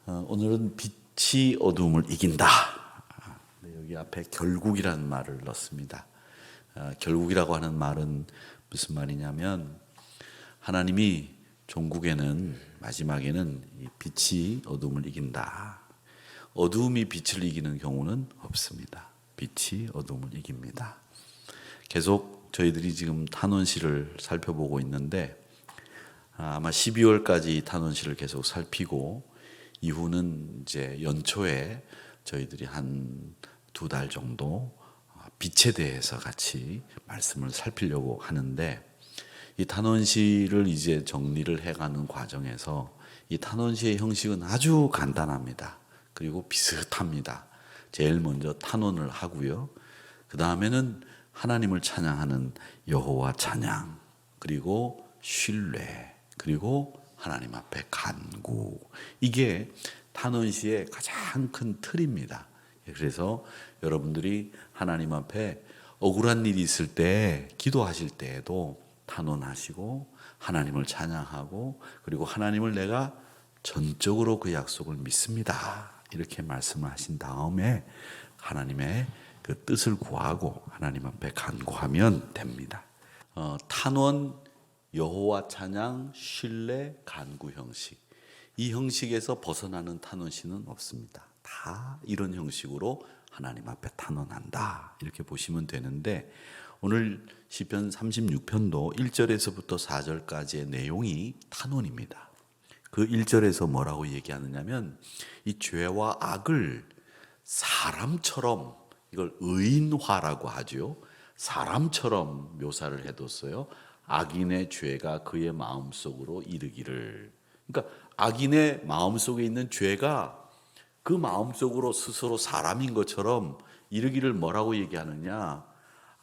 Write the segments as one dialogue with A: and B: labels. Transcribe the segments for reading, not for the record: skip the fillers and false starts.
A: 오늘은 빛이 어두움을 이긴다. 여기 앞에 결국이라는 말을 넣습니다. 결국이라고 하는 말은 무슨 말이냐면 하나님이 종국에는 마지막에는 이 빛이 어두움을 이긴다. 어두움이 빛을 이기는 경우는 없습니다. 빛이 어두움을 이깁니다. 계속 저희들이 지금 탄원시를 살펴보고 있는데 아마 12월까지 탄원시를 계속 살피고 이후는 이제 연초에 저희들이 한 2달 정도 빛에 대해서 같이 말씀을 살피려고 하는데 이 탄원시를 이제 정리를 해가는 과정에서 이 탄원시의 형식은 아주 간단합니다. 그리고 비슷합니다. 제일 먼저 탄원을 하고요. 그 다음에는 하나님을 찬양하는 여호와 찬양, 그리고 신뢰, 그리고 하나님 앞에 간구. 이게 탄원시의 가장 큰 틀입니다. 그래서 여러분들이 하나님 앞에 억울한 일이 있을 때 기도하실 때에도 탄원하시고 하나님을 찬양하고 그리고 하나님을 내가 전적으로 그 약속을 믿습니다. 이렇게 말씀을 하신 다음에 하나님의 그 뜻을 구하고 하나님 앞에 간구하면 됩니다. 탄원, 여호와 찬양, 신뢰, 간구 형식. 이 형식에서 벗어나는 탄원시는 없습니다. 다 이런 형식으로 하나님 앞에 탄원한다. 이렇게 보시면 되는데 오늘 시편 36편도 1절에서부터 4절까지의 내용이 탄원입니다. 그 1절에서 뭐라고 얘기하느냐면 이 죄와 악을 사람처럼, 이걸 의인화라고 하죠. 사람처럼 묘사를 해뒀어요. 악인의 죄가 그의 마음속으로 이르기를. 그러니까 악인의 마음속에 있는 죄가 그 마음속으로 스스로 사람인 것처럼 이르기를 뭐라고 얘기하느냐.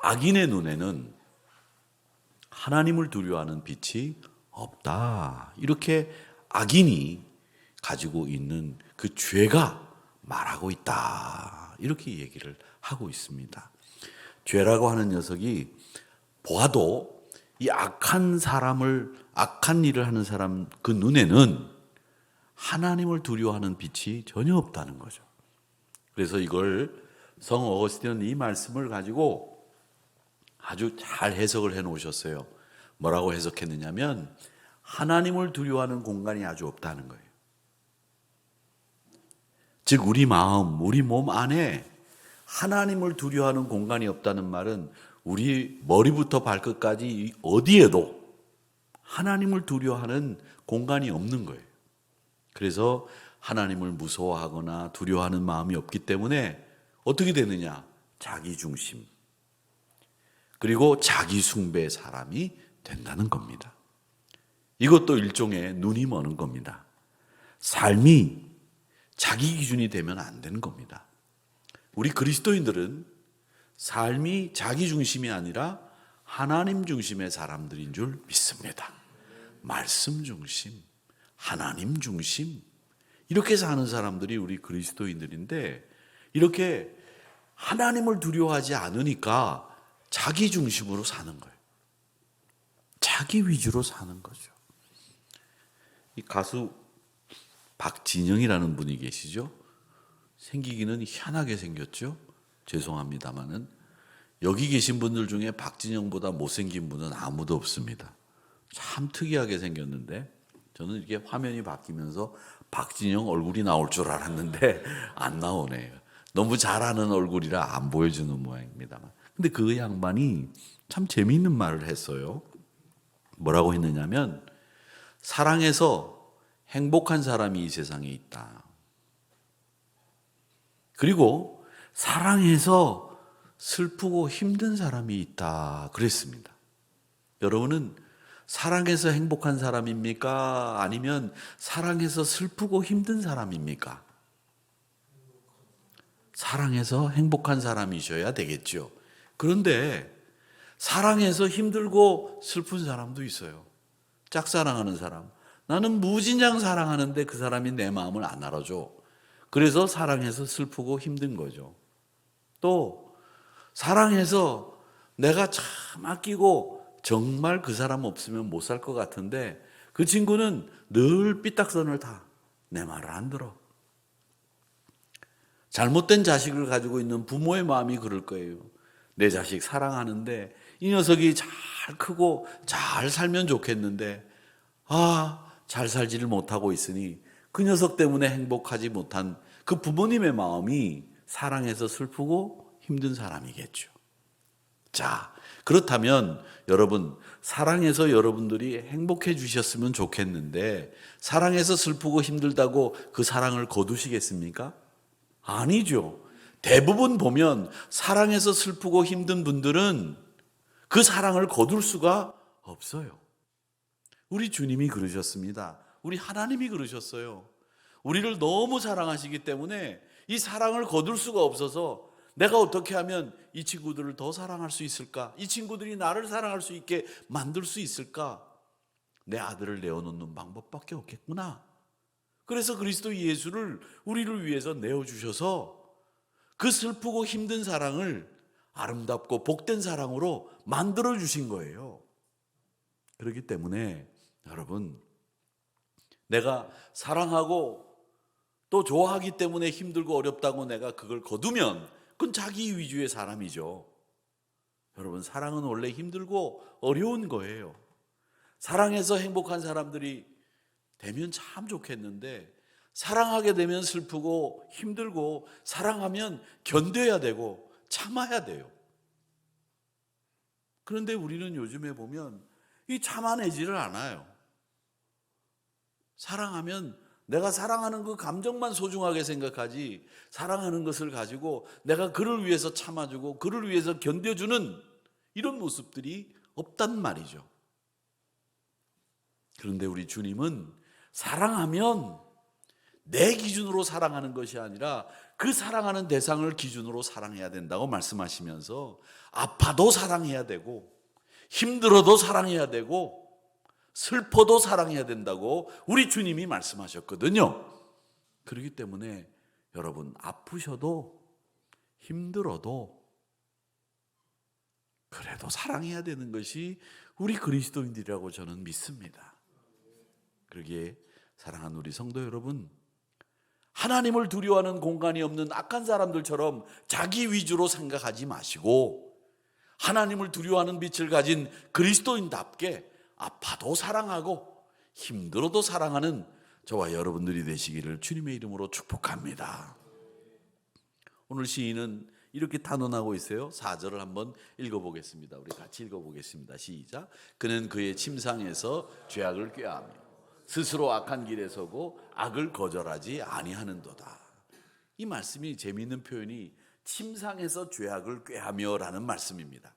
A: 악인의 눈에는 하나님을 두려워하는 빛이 없다. 이렇게 악인이 가지고 있는 그 죄가 말하고 있다. 이렇게 얘기를 하고 있습니다. 죄라고 하는 녀석이 보아도 이 악한 일을 하는 사람 그 눈에는 하나님을 두려워하는 빛이 전혀 없다는 거죠. 그래서 이걸 성 어거스틴은 이 말씀을 가지고 아주 잘 해석을 해 놓으셨어요. 뭐라고 해석했느냐면 하나님을 두려워하는 공간이 아주 없다는 거예요. 즉 우리 마음, 우리 몸 안에 하나님을 두려워하는 공간이 없다는 말은 우리 머리부터 발끝까지 어디에도 하나님을 두려워하는 공간이 없는 거예요. 그래서 하나님을 무서워하거나 두려워하는 마음이 없기 때문에 어떻게 되느냐? 자기 중심, 그리고 자기 숭배의 사람이 된다는 겁니다. 이것도 일종의 눈이 머는 겁니다. 삶이 자기 기준이 되면 안 되는 겁니다. 우리 그리스도인들은 삶이 자기 중심이 아니라 하나님 중심의 사람들인 줄 믿습니다. 말씀 중심, 하나님 중심, 이렇게 사는 사람들이 우리 그리스도인들인데 이렇게 하나님을 두려워하지 않으니까 자기 중심으로 사는 거예요. 자기 위주로 사는 거죠. 이 가수 박진영이라는 분이 계시죠? 생기기는 희한하게 생겼죠? 죄송합니다만은 여기 계신 분들 중에 박진영보다 못생긴 분은 아무도 없습니다. 참 특이하게 생겼는데 저는 이렇게 화면이 바뀌면서 박진영 얼굴이 나올 줄 알았는데 안 나오네요. 너무 잘하는 얼굴이라 안 보여주는 모양입니다만. 근데 그 양반이 참 재미있는 말을 했어요. 뭐라고 했느냐면 사랑해서 행복한 사람이 이 세상에 있다. 그리고 사랑해서 슬프고 힘든 사람이 있다. 그랬습니다. 여러분은 사랑해서 행복한 사람입니까? 아니면 사랑해서 슬프고 힘든 사람입니까? 사랑해서 행복한 사람이셔야 되겠죠. 그런데 사랑해서 힘들고 슬픈 사람도 있어요. 짝사랑하는 사람. 나는 무진장 사랑하는데 그 사람이 내 마음을 안 알아줘. 그래서 사랑해서 슬프고 힘든 거죠. 또 사랑해서 내가 참 아끼고 정말 그 사람 없으면 못 살 것 같은데 그 친구는 늘 삐딱선을 타. 내 말을 안 들어. 잘못된 자식을 가지고 있는 부모의 마음이 그럴 거예요. 내 자식 사랑하는데 이 녀석이 잘 크고 잘 살면 좋겠는데 잘 살지를 못하고 있으니 그 녀석 때문에 행복하지 못한 그 부모님의 마음이 사랑해서 슬프고 힘든 사람이겠죠. 자, 그렇다면 여러분, 사랑해서 여러분들이 행복해 주셨으면 좋겠는데 사랑해서 슬프고 힘들다고 그 사랑을 거두시겠습니까? 아니죠. 대부분 보면 사랑해서 슬프고 힘든 분들은 그 사랑을 거둘 수가 없어요. 우리 주님이 그러셨습니다. 우리 하나님이 그러셨어요. 우리를 너무 사랑하시기 때문에 이 사랑을 거둘 수가 없어서 내가 어떻게 하면 이 친구들을 더 사랑할 수 있을까? 이 친구들이 나를 사랑할 수 있게 만들 수 있을까? 내 아들을 내어놓는 방법밖에 없겠구나. 그래서 그리스도 예수를 우리를 위해서 내어주셔서 그 슬프고 힘든 사랑을 아름답고 복된 사랑으로 만들어주신 거예요. 그렇기 때문에 여러분, 내가 사랑하고 또 좋아하기 때문에 힘들고 어렵다고 내가 그걸 거두면 그건 자기 위주의 사람이죠. 여러분, 사랑은 원래 힘들고 어려운 거예요. 사랑해서 행복한 사람들이 되면 참 좋겠는데 사랑하게 되면 슬프고 힘들고 사랑하면 견뎌야 되고 참아야 돼요. 그런데 우리는 요즘에 보면 이 참아내지를 않아요. 사랑하면 내가 사랑하는 그 감정만 소중하게 생각하지 사랑하는 것을 가지고 내가 그를 위해서 참아주고 그를 위해서 견뎌주는 이런 모습들이 없단 말이죠. 그런데 우리 주님은 사랑하면 내 기준으로 사랑하는 것이 아니라 그 사랑하는 대상을 기준으로 사랑해야 된다고 말씀하시면서 아파도 사랑해야 되고 힘들어도 사랑해야 되고 슬퍼도 사랑해야 된다고 우리 주님이 말씀하셨거든요. 그렇기 때문에 여러분, 아프셔도 힘들어도 그래도 사랑해야 되는 것이 우리 그리스도인들이라고 저는 믿습니다. 그러기에 사랑하는 우리 성도 여러분, 하나님을 두려워하는 공간이 없는 악한 사람들처럼 자기 위주로 생각하지 마시고 하나님을 두려워하는 빛을 가진 그리스도인답게 아파도 사랑하고 힘들어도 사랑하는 저와 여러분들이 되시기를 주님의 이름으로 축복합니다. 오늘 시인은 이렇게 단언하고 있어요. 4절을 한번 읽어보겠습니다. 우리 같이 읽어보겠습니다. 시작. 그는 그의 침상에서 죄악을 꾀하며 스스로 악한 길에 서고 악을 거절하지 아니하는도다. 이 말씀이 재미있는 표현이 침상에서 죄악을 꾀하며 라는 말씀입니다.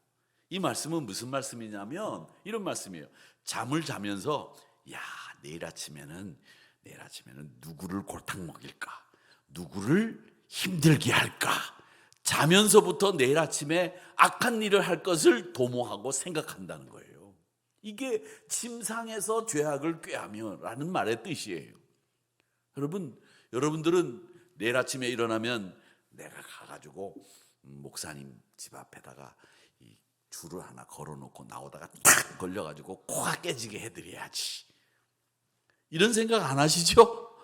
A: 이 말씀은 무슨 말씀이냐면 이런 말씀이에요. 잠을 자면서 내일 아침에는 누구를 골탕 먹일까? 누구를 힘들게 할까? 자면서부터 내일 아침에 악한 일을 할 것을 도모하고 생각한다는 거예요. 이게 침상에서 죄악을 꾀하며 라는 말의 뜻이에요. 여러분들은 내일 아침에 일어나면 내가 가가지고 목사님 집 앞에다가 이 줄을 하나 걸어놓고 나오다가 탁 걸려가지고 코가 깨지게 해드려야지, 이런 생각 안 하시죠?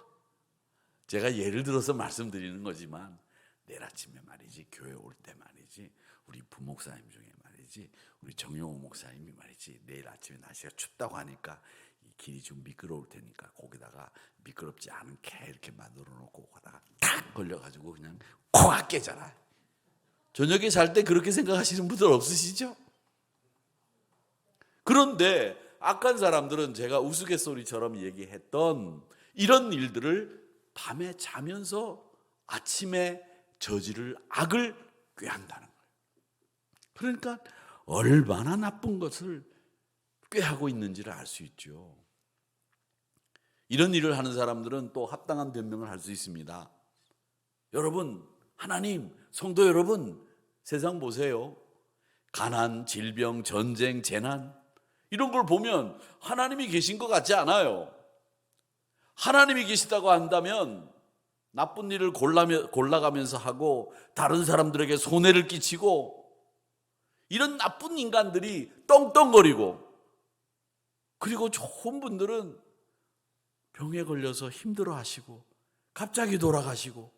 A: 제가 예를 들어서 말씀드리는 거지만 내일 아침에 말이지, 교회 올 때 말이지, 우리 부목사님 중에 말이지, 우리 정용호 목사님이 말이지, 내일 아침에 날씨가 춥다고 하니까 이 길이 좀 미끄러울 테니까 거기다가 미끄럽지 않게 이렇게 만들어 놓고 가다가 탁 걸려가지고 그냥 코가 깨잖아. 저녁에 잘 때 그렇게 생각하시는 분들 없으시죠? 그런데 악한 사람들은 제가 우스갯소리처럼 얘기했던 이런 일들을 밤에 자면서 아침에 저지를 악을 꾀한다는 거예요. 그러니까 얼마나 나쁜 것을 꾀하고 있는지를 알 수 있죠. 이런 일을 하는 사람들은 또 합당한 변명을 할 수 있습니다. 여러분, 하나님, 성도 여러분, 세상 보세요. 가난, 질병, 전쟁, 재난, 이런 걸 보면 하나님이 계신 것 같지 않아요. 하나님이 계시다고 한다면 나쁜 일을 골라가면서 하고 다른 사람들에게 손해를 끼치고 이런 나쁜 인간들이 떵떵거리고, 그리고 좋은 분들은 병에 걸려서 힘들어하시고 갑자기 돌아가시고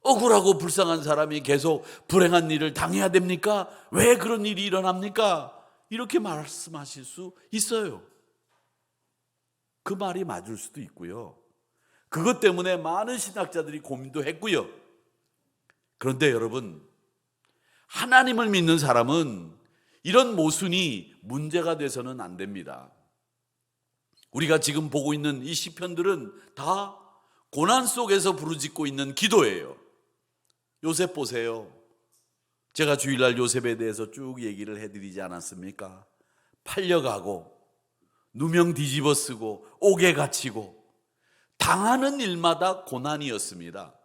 A: 억울하고 불쌍한 사람이 계속 불행한 일을 당해야 됩니까? 왜 그런 일이 일어납니까? 이렇게 말씀하실 수 있어요. 그 말이 맞을 수도 있고요. 그것 때문에 많은 신학자들이 고민도 했고요. 그런데 여러분, 하나님을 믿는 사람은 이런 모순이 문제가 돼서는 안 됩니다. 우리가 지금 보고 있는 이 시편들은 다 고난 속에서 부르짖고 있는 기도예요. 요셉 보세요. 제가 주일날 요셉에 대해서 쭉 얘기를 해드리지 않았습니까? 팔려가고 누명 뒤집어 쓰고 옥에 갇히고 당하는 일마다 고난이었습니다.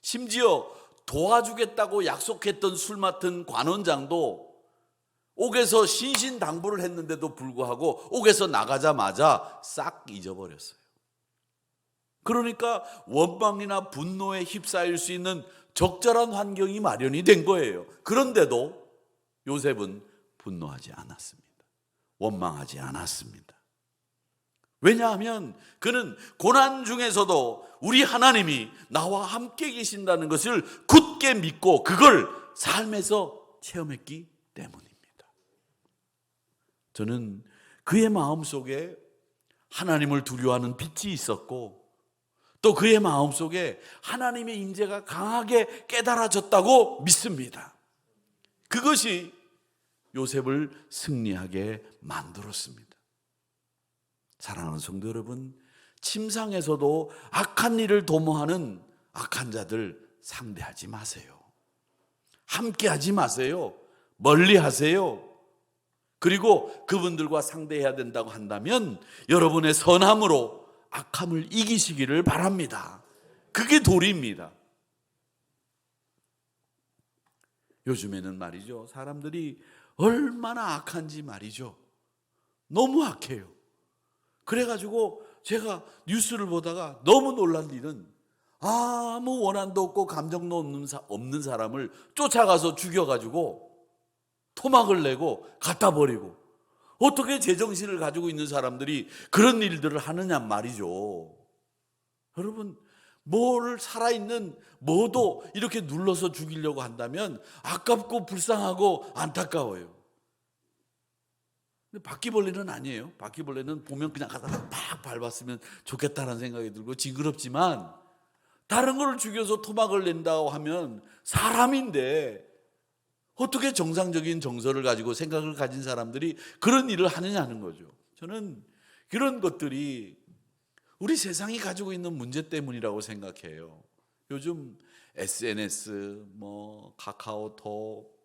A: 심지어 도와주겠다고 약속했던 술 맡은 관원장도 옥에서 신신당부를 했는데도 불구하고 옥에서 나가자마자 싹 잊어버렸어요. 그러니까 원망이나 분노에 휩싸일 수 있는 적절한 환경이 마련이 된 거예요. 그런데도 요셉은 분노하지 않았습니다. 원망하지 않았습니다. 왜냐하면 그는 고난 중에서도 우리 하나님이 나와 함께 계신다는 것을 굳게 믿고 그걸 삶에서 체험했기 때문입니다. 저는 그의 마음속에 하나님을 두려워하는 빛이 있었고 또 그의 마음속에 하나님의 임재가 강하게 깨달아졌다고 믿습니다. 그것이 요셉을 승리하게 만들었습니다. 사랑하는 성도 여러분, 침상에서도 악한 일을 도모하는 악한 자들 상대하지 마세요. 함께하지 마세요. 멀리 하세요. 그리고 그분들과 상대해야 된다고 한다면 여러분의 선함으로 악함을 이기시기를 바랍니다. 그게 도리입니다. 요즘에는 말이죠, 사람들이 얼마나 악한지 말이죠. 너무 악해요. 그래가지고 제가 뉴스를 보다가 너무 놀란 일은 아무 원한도 없고 감정도 없는 사람을 쫓아가서 죽여가지고 토막을 내고 갖다 버리고, 어떻게 제정신을 가지고 있는 사람들이 그런 일들을 하느냐 말이죠. 여러분, 뭘 살아있는 뭐도 이렇게 눌러서 죽이려고 한다면 아깝고 불쌍하고 안타까워요. 근데 바퀴벌레는 아니에요. 바퀴벌레는 보면 그냥 가다가 팍 밟았으면 좋겠다는 생각이 들고 징그럽지만, 다른 걸 죽여서 토막을 낸다고 하면 사람인데 어떻게 정상적인 정서를 가지고 생각을 가진 사람들이 그런 일을 하느냐는 거죠. 저는 그런 것들이 우리 세상이 가지고 있는 문제 때문이라고 생각해요. 요즘 SNS, 카카오톡,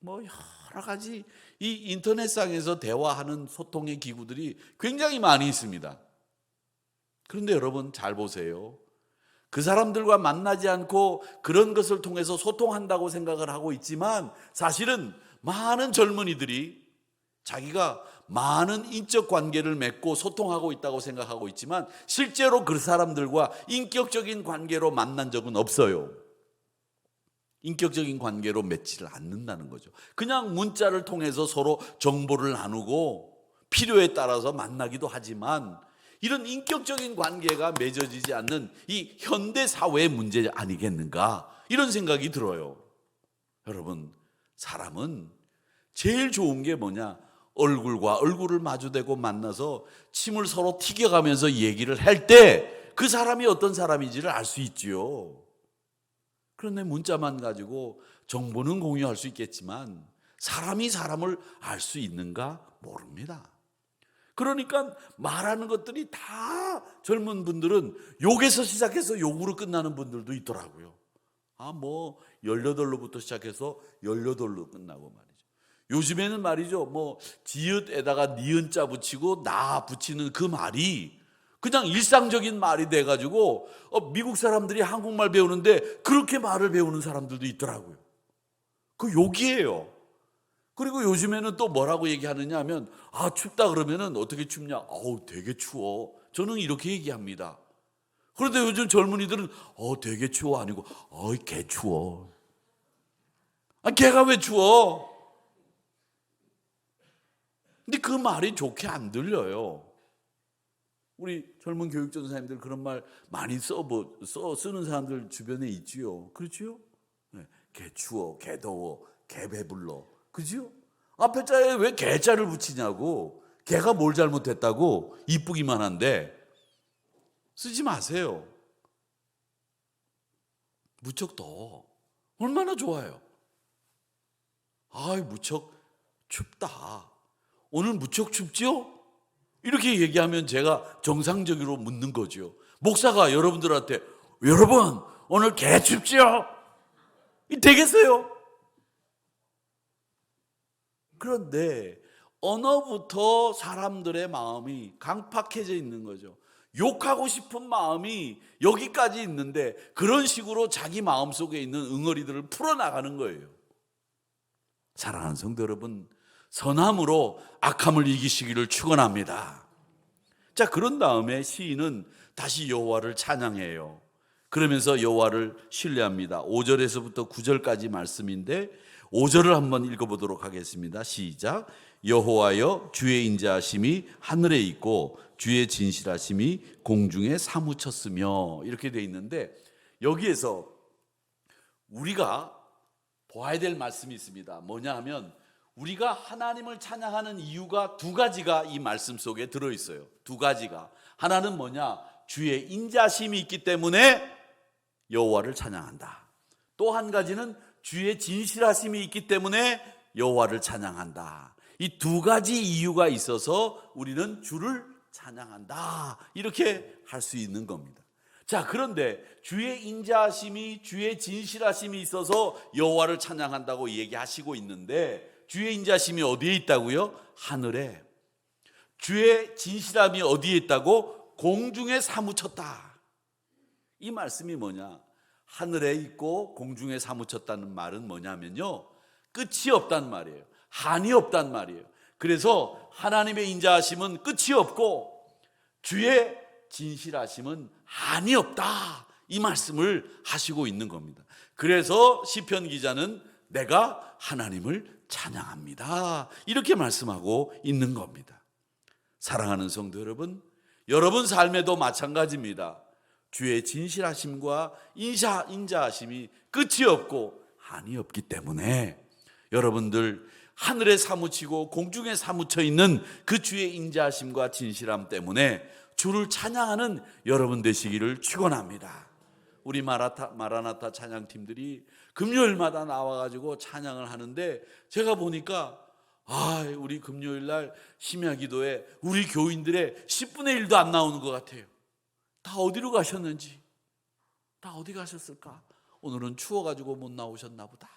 A: 여러 가지 이 인터넷상에서 대화하는 소통의 기구들이 굉장히 많이 있습니다. 그런데 여러분 잘 보세요. 그 사람들과 만나지 않고 그런 것을 통해서 소통한다고 생각을 하고 있지만, 사실은 많은 젊은이들이 자기가 많은 인적 관계를 맺고 소통하고 있다고 생각하고 있지만 실제로 그 사람들과 인격적인 관계로 만난 적은 없어요. 인격적인 관계로 맺지를 않는다는 거죠. 그냥 문자를 통해서 서로 정보를 나누고 필요에 따라서 만나기도 하지만 이런 인격적인 관계가 맺어지지 않는 이 현대 사회의 문제 아니겠는가, 이런 생각이 들어요. 여러분, 사람은 제일 좋은 게 뭐냐? 얼굴과 얼굴을 마주대고 만나서 침을 서로 튀겨가면서 얘기를 할 때 그 사람이 어떤 사람인지를 알 수 있지요. 그런데 문자만 가지고 정보는 공유할 수 있겠지만 사람이 사람을 알 수 있는가 모릅니다. 그러니까 말하는 것들이 다 젊은 분들은 욕에서 시작해서 욕으로 끝나는 분들도 있더라고요. 18로부터 시작해서 18로 끝나고 말이죠. 요즘에는 말이죠, 지읒에다가 니은자 붙이고 나 붙이는 그 말이 그냥 일상적인 말이 돼가지고 미국 사람들이 한국말 배우는데 그렇게 말을 배우는 사람들도 있더라고요. 그 욕이에요. 그리고 요즘에는 또 뭐라고 얘기하느냐 하면, 춥다 그러면은 어떻게 춥냐? 되게 추워. 저는 이렇게 얘기합니다. 그런데 요즘 젊은이들은 되게 추워 아니고 개 추워. 개가 왜 추워? 근데 그 말이 좋게 안 들려요. 우리 젊은 교육전사님들 그런 말 많이 쓰는 사람들 주변에 있지요. 그렇지요? 네. 개 추워, 개 더워, 개 배불러. 그지요? 앞에 자에 왜 개자를 붙이냐고. 개가 뭘 잘못했다고. 이쁘기만 한데 쓰지 마세요. 무척 더워. 얼마나 좋아요. 무척 춥다. 오늘 무척 춥지요? 이렇게 얘기하면 제가 정상적으로 묻는 거죠. 목사가 여러분들한테 여러분 오늘 개 춥지요? 되겠어요? 그런데 언어부터 사람들의 마음이 강팍해져 있는 거죠. 욕하고 싶은 마음이 여기까지 있는데 그런 식으로 자기 마음속에 있는 응어리들을 풀어나가는 거예요. 사랑하는 성도 여러분, 선함으로 악함을 이기시기를 축원합니다. 자, 그런 다음에 시인은 다시 여호와를 찬양해요. 그러면서 여호와를 신뢰합니다. 5절에서부터 9절까지 말씀인데 5절을 한번 읽어보도록 하겠습니다. 시작. 여호와여, 주의 인자하심이 하늘에 있고 주의 진실하심이 공중에 사무쳤으며, 이렇게 되어 있는데 여기에서 우리가 보아야 될 말씀이 있습니다. 뭐냐 하면 우리가 하나님을 찬양하는 이유가 두 가지가 이 말씀 속에 들어있어요. 두 가지가. 하나는 뭐냐? 주의 인자심이 있기 때문에 여호와를 찬양한다. 또 한 가지는 주의 진실하심이 있기 때문에 여호와를 찬양한다. 이 두 가지 이유가 있어서 우리는 주를 찬양한다. 이렇게 할 수 있는 겁니다. 자, 그런데 주의 인자하심이, 주의 진실하심이 있어서 여호와를 찬양한다고 얘기하시고 있는데 주의 인자심이 어디에 있다고요? 하늘에. 주의 진실함이 어디에 있다고? 공중에 사무쳤다. 이 말씀이 뭐냐? 하늘에 있고 공중에 사무쳤다는 말은 뭐냐면요, 끝이 없단 말이에요. 한이 없단 말이에요. 그래서 하나님의 인자하심은 끝이 없고 주의 진실하심은 한이 없다. 이 말씀을 하시고 있는 겁니다. 그래서 시편 기자는 내가 하나님을 찬양합니다. 이렇게 말씀하고 있는 겁니다. 사랑하는 성도 여러분, 여러분 삶에도 마찬가지입니다. 주의 진실하심과 인자하심이 끝이 없고 한이 없기 때문에 여러분들 하늘에 사무치고 공중에 사무쳐 있는 그 주의 인자하심과 진실함 때문에 주를 찬양하는 여러분 되시기를 축원합니다. 우리 마라나타 찬양팀들이 금요일마다 나와가지고 찬양을 하는데 제가 보니까 우리 금요일날 심야 기도에 우리 교인들의 10분의 1도 안 나오는 것 같아요. 다 어디로 가셨는지, 다 어디 가셨을까? 오늘은 추워가지고 못 나오셨나 보다.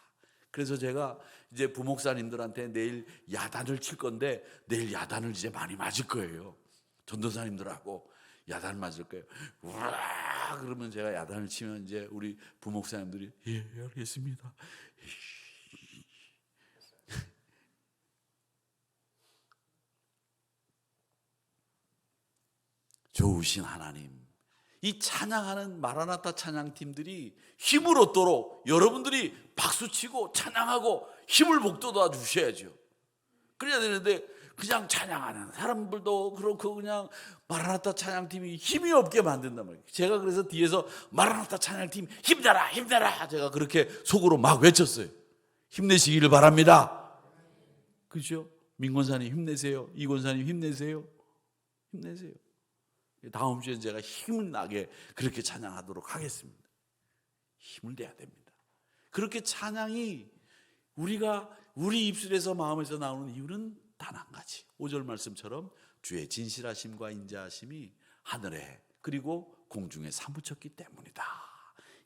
A: 그래서 제가 이제 부목사님들한테 내일 야단을 칠 건데 내일 야단을 이제 많이 맞을 거예요. 전도사님들하고 야단 맞을 거예요. 우와! 그러면 제가 야단을 치면 이제 우리 부목사님들이 예, 알겠습니다. 좋으신 하나님, 이 찬양하는 마라나타 찬양팀들이 힘을 얻도록 여러분들이 박수치고 찬양하고 힘을 북돋아 주셔야죠. 그래야 되는데 그냥 찬양하는 사람들도 그렇고 그냥 마라나타 찬양팀이 힘이 없게 만든단 말이에요. 제가 그래서 뒤에서 마라나타 찬양팀 힘내라 힘내라 제가 그렇게 속으로 막 외쳤어요. 힘내시기를 바랍니다. 그렇죠? 민권사님 힘내세요. 이권사님 힘내세요. 힘내세요. 다음 주에 제가 힘을 나게 그렇게 찬양하도록 하겠습니다. 힘을 내야 됩니다. 그렇게 찬양이 우리 입술에서 마음에서 나오는 이유는 단 한 가지. 5절 말씀처럼 주의 진실하심과 인자하심이 하늘에 그리고 공중에 사무쳤기 때문이다.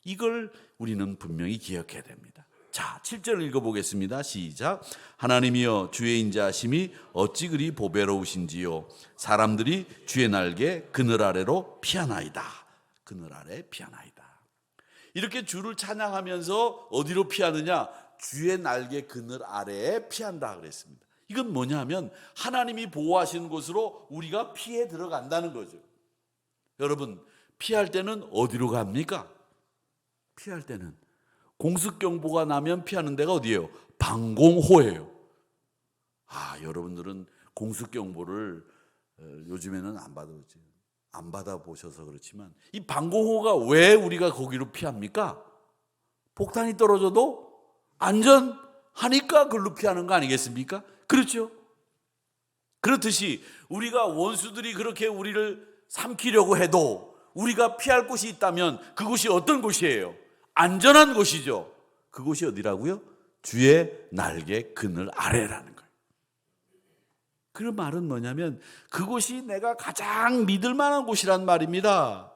A: 이걸 우리는 분명히 기억해야 됩니다. 자, 7절 읽어보겠습니다. 시작. 하나님이여, 주의 인자하심이 어찌 그리 보배로우신지요. 사람들이 주의 날개 그늘 아래로 피하나이다. 그늘 아래 피하나이다. 이렇게 주를 찬양하면서 어디로 피하느냐? 주의 날개 그늘 아래에 피한다 그랬습니다. 이건 뭐냐면 하나님이 보호하시는 곳으로 우리가 피해 들어간다는 거죠. 여러분, 피할 때는 어디로 갑니까? 피할 때는 공습경보가 나면 피하는 데가 어디예요? 방공호예요. 여러분들은 공습경보를 요즘에는 안 받았지. 안 받아보셔서 그렇지만 이 방공호가 왜 우리가 거기로 피합니까? 폭탄이 떨어져도 안전하니까 그걸로 피하는 거 아니겠습니까? 그렇죠? 그렇듯이 우리가 원수들이 그렇게 우리를 삼키려고 해도 우리가 피할 곳이 있다면 그곳이 어떤 곳이에요? 안전한 곳이죠. 그곳이 어디라고요? 주의 날개 그늘 아래라는 거예요. 그 말은 뭐냐면 그곳이 내가 가장 믿을 만한 곳이란 말입니다.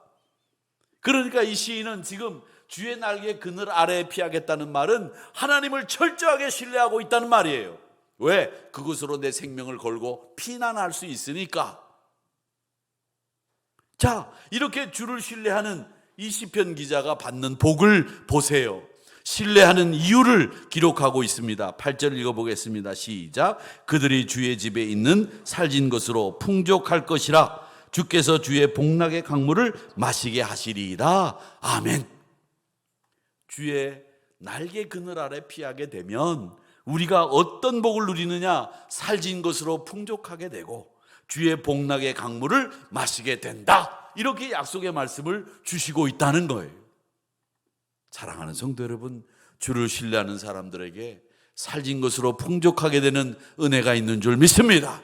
A: 그러니까 이 시인은 지금 주의 날개 그늘 아래에 피하겠다는 말은 하나님을 철저하게 신뢰하고 있다는 말이에요. 왜? 그곳으로 내 생명을 걸고 피난할 수 있으니까. 자, 이렇게 주를 신뢰하는 이 시편 기자가 받는 복을 보세요. 신뢰하는 이유를 기록하고 있습니다. 8절 읽어보겠습니다. 시작. 그들이 주의 집에 있는 살진 것으로 풍족할 것이라. 주께서 주의 복락의 강물을 마시게 하시리이다. 아멘. 주의 날개 그늘 아래 피하게 되면 우리가 어떤 복을 누리느냐? 살진 것으로 풍족하게 되고 주의 복락의 강물을 마시게 된다. 이렇게 약속의 말씀을 주시고 있다는 거예요. 사랑하는 성도 여러분, 주를 신뢰하는 사람들에게 살진 것으로 풍족하게 되는 은혜가 있는 줄 믿습니다.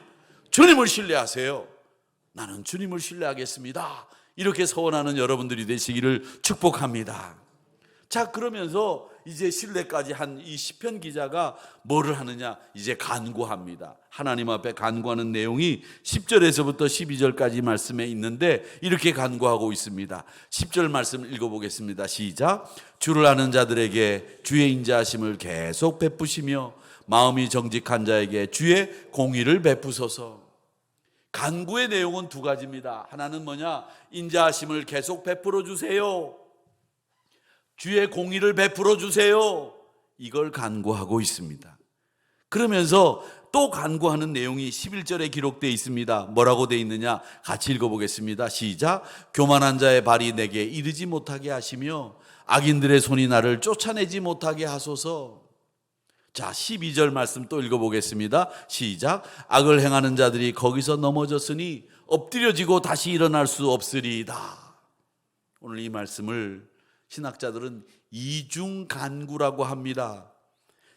A: 주님을 신뢰하세요. 나는 주님을 신뢰하겠습니다. 이렇게 서원하는 여러분들이 되시기를 축복합니다. 자, 그러면서 이제 신뢰까지 한 이 시편 기자가 뭐를 하느냐? 이제 간구합니다. 하나님 앞에 간구하는 내용이 10절에서부터 12절까지 말씀에 있는데 이렇게 간구하고 있습니다. 10절 말씀 읽어보겠습니다. 시작. 주를 아는 자들에게 주의 인자하심을 계속 베푸시며 마음이 정직한 자에게 주의 공의를 베푸소서. 간구의 내용은 두 가지입니다. 하나는 뭐냐? 인자하심을 계속 베풀어 주세요. 주의 공의를 베풀어 주세요. 이걸 간구하고 있습니다. 그러면서 또 간구하는 내용이 11절에 기록되어 있습니다. 뭐라고 되어 있느냐? 같이 읽어보겠습니다. 시작. 교만한 자의 발이 내게 이르지 못하게 하시며 악인들의 손이 나를 쫓아내지 못하게 하소서. 자, 12절 말씀 또 읽어보겠습니다. 시작. 악을 행하는 자들이 거기서 넘어졌으니 엎드려지고 다시 일어날 수 없으리이다. 오늘 이 말씀을 신학자들은 이중간구라고 합니다.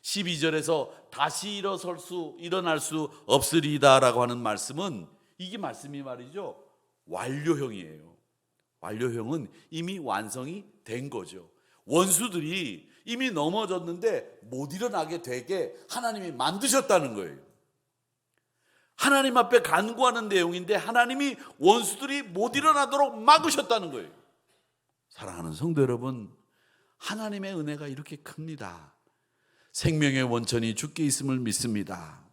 A: 12절에서 다시 일어날 수 없으리다라고 하는 말씀은 이게 말씀이 말이죠, 완료형이에요. 완료형은 이미 완성이 된 거죠. 원수들이 이미 넘어졌는데 못 일어나게 되게 하나님이 만드셨다는 거예요. 하나님 앞에 간구하는 내용인데 하나님이 원수들이 못 일어나도록 막으셨다는 거예요. 사랑하는 성도 여러분, 하나님의 은혜가 이렇게 큽니다. 생명의 원천이 주께 있음을 믿습니다.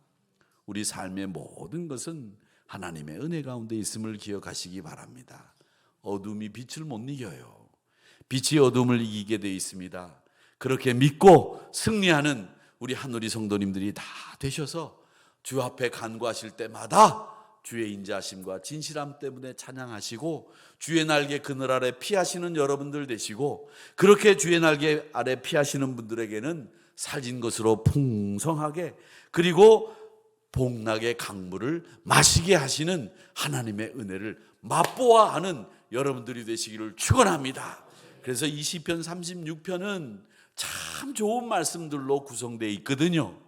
A: 우리 삶의 모든 것은 하나님의 은혜 가운데 있음을 기억하시기 바랍니다. 어둠이 빛을 못 이겨요. 빛이 어둠을 이기게 되어 있습니다. 그렇게 믿고 승리하는 우리 한우리 성도님들이 다 되셔서 주 앞에 간구하실 때마다 주의 인자하심과 진실함 때문에 찬양하시고 주의 날개 그늘 아래 피하시는 여러분들 되시고, 그렇게 주의 날개 아래 피하시는 분들에게는 살진 것으로 풍성하게 그리고 복락의 강물을 마시게 하시는 하나님의 은혜를 맛보아하는 여러분들이 되시기를 축원합니다. 그래서 이 시편 36편은 참 좋은 말씀들로 구성되어 있거든요.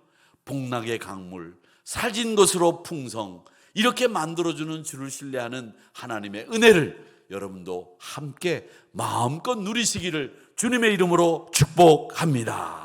A: 복락의 강물, 살진 것으로 풍성, 이렇게 만들어주는 주를 신뢰하는 하나님의 은혜를 여러분도 함께 마음껏 누리시기를 주님의 이름으로 축복합니다.